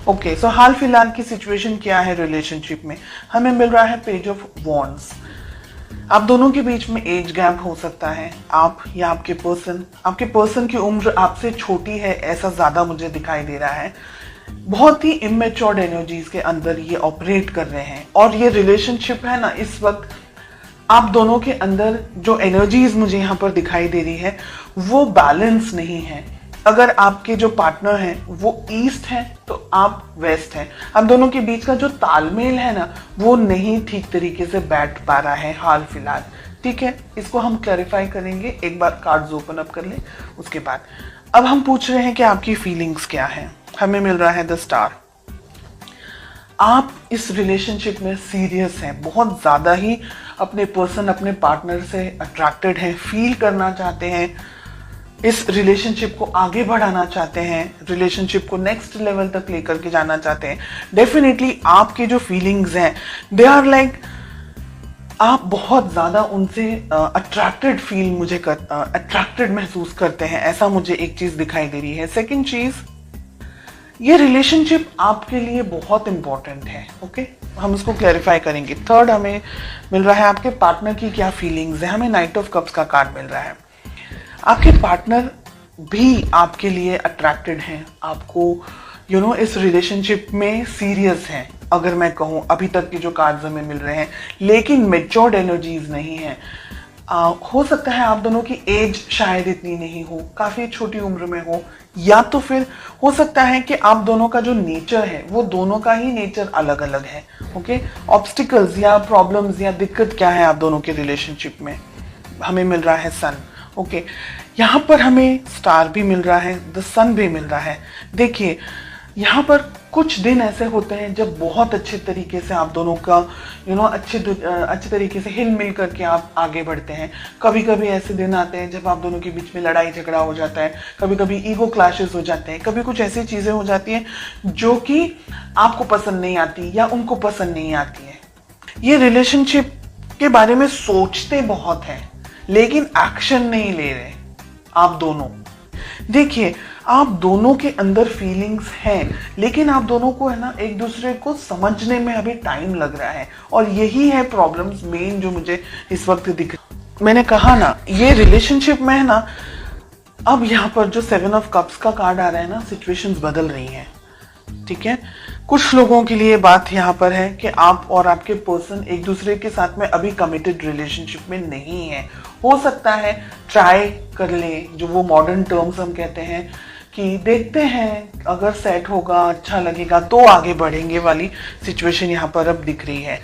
Okay, सो हाल फिलहाल की situation क्या है रिलेशनशिप में? हमें मिल रहा है पेज ऑफ वॉन्ड्स। आप दोनों के बीच में एज गैप हो सकता है। आप या आपके पर्सन की उम्र आपसे छोटी है, ऐसा ज्यादा मुझे दिखाई दे रहा है। बहुत ही इमेच्योर्ड एनर्जीज के अंदर ये ऑपरेट कर रहे हैं, और ये रिलेशनशिप है ना, इस वक्त आप दोनों के अंदर जो एनर्जीज मुझे यहाँ पर दिखाई दे रही है वो बैलेंस नहीं है। अगर आपके जो पार्टनर हैं वो ईस्ट हैं तो आप वेस्ट हैं। आप दोनों के बीच का जो तालमेल है ना, वो नहीं ठीक तरीके से बैठ पा रहा है हाल फिलहाल। ठीक है, इसको हम क्लैरिफाई करेंगे। एक बार कार्ड्स ओपन अप कर ले, उसके बाद अब हम पूछ रहे हैं कि आपकी फीलिंग्स क्या है। हमें मिल रहा है द स्टार। आप इस रिलेशनशिप में सीरियस हैं, बहुत ज्यादा ही अपने पार्टनर से अट्रैक्टेड हैं, फील करना चाहते हैं, इस रिलेशनशिप को आगे बढ़ाना चाहते हैं, रिलेशनशिप को नेक्स्ट लेवल तक लेकर के जाना चाहते हैं। डेफिनेटली आपके जो फीलिंग्स हैं दे आर लाइक, आप बहुत ज्यादा उनसे अट्रैक्टेड महसूस करते हैं, ऐसा मुझे एक चीज दिखाई दे रही है। सेकंड चीज, ये रिलेशनशिप आपके लिए बहुत इंपॉर्टेंट है। ओके, हम इसको क्लैरिफाई करेंगे। थर्ड, हमें मिल रहा है आपके पार्टनर की क्या फीलिंग्स है। हमें नाइट ऑफ कप्स का कार्ड मिल रहा है। आपके पार्टनर भी आपके लिए अट्रैक्टेड हैं, आपको इस रिलेशनशिप में सीरियस हैं। अगर मैं कहूँ, अभी तक के जो कार्ड्स हमें मिल रहे हैं, लेकिन मेच्योर्ड एनर्जीज नहीं है। हो सकता है आप दोनों की एज शायद इतनी नहीं हो, काफी छोटी उम्र में हो, या तो फिर हो सकता है कि आप दोनों का जो नेचर है वो दोनों का ही नेचर अलग अलग है। ओके, ऑब्स्टिकल्स या प्रॉब्लम्स या दिक्कत क्या है आप दोनों के रिलेशनशिप में? हमें मिल रहा है सन। ओके, यहाँ पर हमें स्टार भी मिल रहा है, द सन भी मिल रहा है। देखिए, यहाँ पर कुछ दिन ऐसे होते हैं जब बहुत अच्छे तरीके से आप दोनों का अच्छे तरीके से हिल मिल करके आप आगे बढ़ते हैं। कभी कभी ऐसे दिन आते हैं जब आप दोनों के बीच में लड़ाई झगड़ा हो जाता है, कभी कभी ईगो क्लैशेस हो जाते हैं, कभी कुछ ऐसी चीजें हो जाती हैं जो कि आपको पसंद नहीं आती या उनको पसंद नहीं आती है। ये रिलेशनशिप के बारे में सोचते बहुत हैं लेकिन एक्शन नहीं ले रहे आप दोनों। देखिए, आप दोनों के अंदर फीलिंग्स हैं, लेकिन आप दोनों को है ना एक दूसरे को समझने में अभी टाइम लग रहा है, और यही है प्रॉब्लम्स मेन जो मुझे इस वक्त दिख रही। मैंने कहा ना, ये रिलेशनशिप में है ना, अब यहाँ पर जो 7 ऑफ कप्स का कार्ड आ रहा है ना, सिचुएशंस बदल रही हैं। ठीक है, कुछ लोगों के लिए बात यहाँ पर है कि आप और आपके पर्सन एक दूसरे के साथ में अभी कमिटेड रिलेशनशिप में नहीं है। हो सकता है ट्राई कर ले, जो वो मॉडर्न टर्म्स हम कहते हैं कि देखते हैं अगर सेट होगा, अच्छा लगेगा तो आगे बढ़ेंगे वाली सिचुएशन यहाँ पर अब दिख रही है।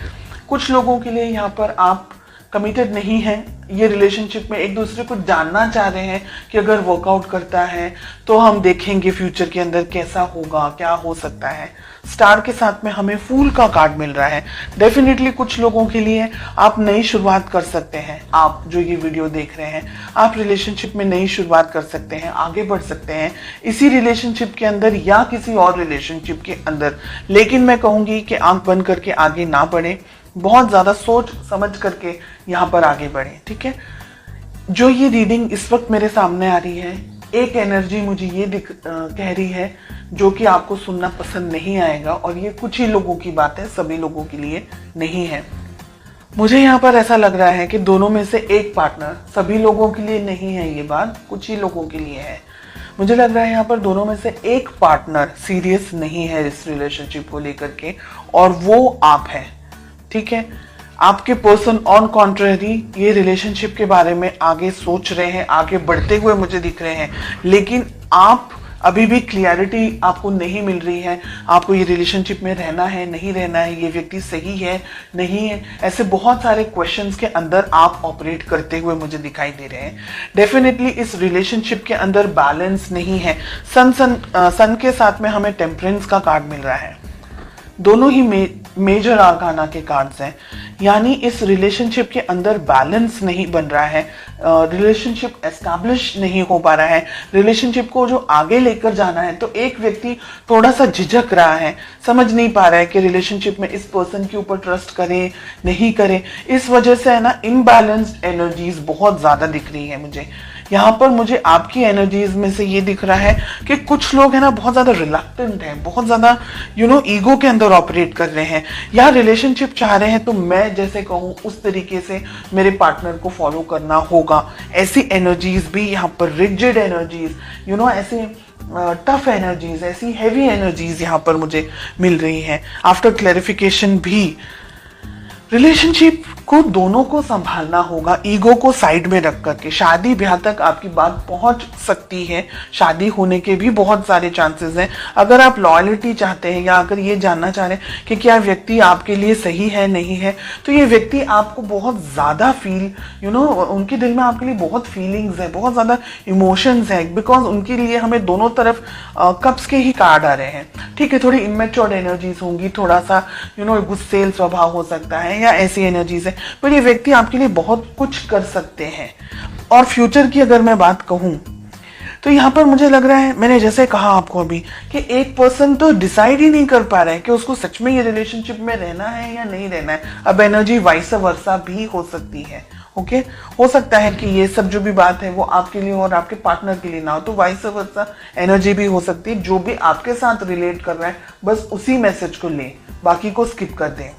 कुछ लोगों के लिए यहाँ पर आप कमिटेड नहीं है, ये रिलेशनशिप में एक दूसरे को जानना चाह रहे हैं कि अगर वर्कआउट करता है तो हम देखेंगे फ्यूचर के अंदर कैसा होगा, क्या हो सकता है। स्टार के साथ में हमें फूल का कार्ड मिल रहा है। डेफिनेटली कुछ लोगों के लिए आप नई शुरुआत कर सकते हैं। आप जो ये वीडियो देख रहे हैं, आप रिलेशनशिप में नई शुरुआत कर सकते हैं, आगे बढ़ सकते हैं इसी रिलेशनशिप के अंदर या किसी और रिलेशनशिप के अंदर। लेकिन मैं कहूंगी कि आंख बंद करके आगे ना बढ़े, बहुत ज्यादा सोच समझ करके यहाँ पर आगे बढ़े। ठीक है, जो ये रीडिंग इस वक्त मेरे सामने आ रही है, एक एनर्जी मुझे ये कह रही है जो कि आपको सुनना पसंद नहीं आएगा, और ये कुछ ही लोगों की बात है, सभी लोगों के लिए नहीं है। मुझे यहाँ पर ऐसा लग रहा है कि दोनों में से एक पार्टनर, सभी लोगों के लिए नहीं है ये बात, कुछ ही लोगों के लिए है। मुझे लग रहा है यहाँ पर दोनों में से एक पार्टनर सीरियस नहीं है इस रिलेशनशिप को लेकर के, और वो आप हैं। ठीक है, आपके पर्सन ऑन कॉन्ट्रेरी ये रिलेशनशिप के बारे में आगे सोच रहे हैं, आगे बढ़ते हुए मुझे दिख रहे हैं, लेकिन आप अभी भी क्लियरिटी आपको नहीं मिल रही है। आपको ये रिलेशनशिप में रहना है, नहीं रहना है, ये व्यक्ति सही है, नहीं है, ऐसे बहुत सारे क्वेश्चंस के अंदर आप ऑपरेट करते हुए मुझे दिखाई दे रहे हैं। डेफिनेटली इस रिलेशनशिप के अंदर बैलेंस नहीं है। सन के साथ में हमें टेम्परेंस का कार्ड मिल रहा है। दोनों ही मेजर आर्काना के कार्ड्स हैं, यानी इस रिलेशनशिप के अंदर बैलेंस नहीं बन रहा है, रिलेशनशिप एस्टैब्लिश नहीं हो पा रहा है। रिलेशनशिप को जो आगे लेकर जाना है तो एक व्यक्ति थोड़ा सा झिझक रहा है, समझ नहीं पा रहा है कि रिलेशनशिप में इस पर्सन के ऊपर ट्रस्ट करे नहीं करे। इस वजह से है ना इनबैलेंस्ड एनर्जीज बहुत ज्यादा दिख रही है मुझे। यहाँ पर मुझे आपकी एनर्जीज में से ये दिख रहा है कि कुछ लोग है ना बहुत ज्यादा रिलक्टेंट हैं, बहुत ज्यादा ईगो के अंदर ऑपरेट कर रहे हैं, या रिलेशनशिप चाह रहे हैं तो मैं जैसे कहूँ उस तरीके से मेरे पार्टनर को फॉलो करना होगा। ऐसी एनर्जीज भी यहाँ पर, रिजिड एनर्जीज, ऐसे टफ एनर्जीज, ऐसी हैवी एनर्जीज यहाँ पर मुझे मिल रही हैं। आफ्टर क्लैरिफिकेशन भी रिलेशनशिप को दोनों को संभालना होगा, ईगो को साइड में रख करके। शादी ब्याह तक आपकी बात पहुंच सकती है, शादी होने के भी बहुत सारे चांसेस हैं। अगर आप लॉयल्टी चाहते हैं या अगर ये जानना चाह रहे हैं कि क्या व्यक्ति आपके लिए सही है नहीं है, तो ये व्यक्ति आपको बहुत ज़्यादा उनके दिल में आपके लिए बहुत फीलिंग्स है, बहुत ज़्यादा इमोशंस है, बिकॉज उनके लिए हमें दोनों तरफ कप्स के ही कार्ड आ रहे हैं। ठीक है, थोड़ी इमेच्योर एनर्जीज होंगी, थोड़ा सा गुस्सेल स्वभाव हो सकता है या ऐसी एनर्जीज है, पर ये व्यक्ति आपके लिए बहुत कुछ कर सकते हैं। और फ्यूचर की अगर मैं बात कहूं तो यहाँ पर मुझे लग रहा है, मैंने जैसे कहा आपको अभी, कि एक पर्सन तो डिसाइड ही नहीं कर पा रहा है कि उसको सच में ये रिलेशनशिप में रहना है या नहीं रहना है। अब एनर्जी वाइस वर्सा भी हो सकती है। ओके, हो सकता है कि ये सब जो भी बात है वो आपके लिए और आपके पार्टनर के लिए ना हो, तो वाइस वर्सा एनर्जी भी हो सकती है। जो भी आपके साथ रिलेट कर रहा है बस उसी मैसेज को लें, बाकी को स्किप कर दें।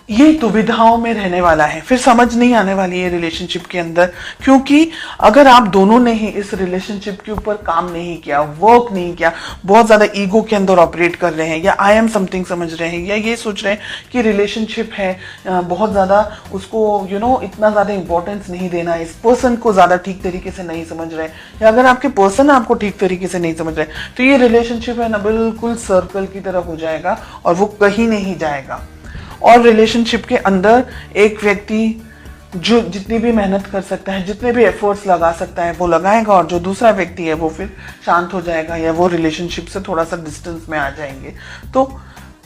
ये दुविधाओं में रहने वाला है, फिर समझ नहीं आने वाली है रिलेशनशिप के अंदर, क्योंकि अगर आप दोनों ने ही इस रिलेशनशिप के ऊपर काम नहीं किया, वर्क नहीं किया, बहुत ज्यादा ईगो के अंदर ऑपरेट कर रहे हैं, या आई एम समथिंग समझ रहे हैं, या ये सोच रहे हैं कि रिलेशनशिप है, बहुत ज्यादा उसको इतना ज्यादा इंपॉर्टेंस नहीं देना, इस पर्सन को ज्यादा ठीक तरीके से नहीं समझ रहे, या अगर आपके पर्सन आपको ठीक तरीके से नहीं समझ रहे, तो ये रिलेशनशिप है ना बिल्कुल सर्कल की तरह हो जाएगा और वो कहीं नहीं जाएगा। और रिलेशनशिप के अंदर एक व्यक्ति जो जितनी भी मेहनत कर सकता है, जितने भी एफर्ट्स लगा सकता है वो लगाएगा, और जो दूसरा व्यक्ति है वो फिर शांत हो जाएगा या वो रिलेशनशिप से थोड़ा सा डिस्टेंस में आ जाएंगे। तो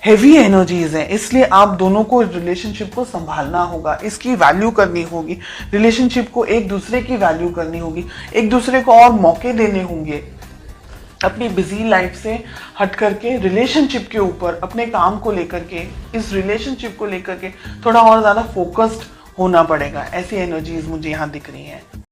हेवी एनर्जीज हैं, इसलिए आप दोनों को रिलेशनशिप को संभालना होगा, इसकी वैल्यू करनी होगी, रिलेशनशिप को एक दूसरे की वैल्यू करनी होगी, एक दूसरे को और मौके देने होंगे, अपनी बिजी लाइफ से हट करके रिलेशनशिप के ऊपर, अपने काम को लेकर के, इस रिलेशनशिप को लेकर के थोड़ा और ज्यादा फोकस्ड होना पड़ेगा। ऐसी एनर्जीज मुझे यहाँ दिख रही हैं।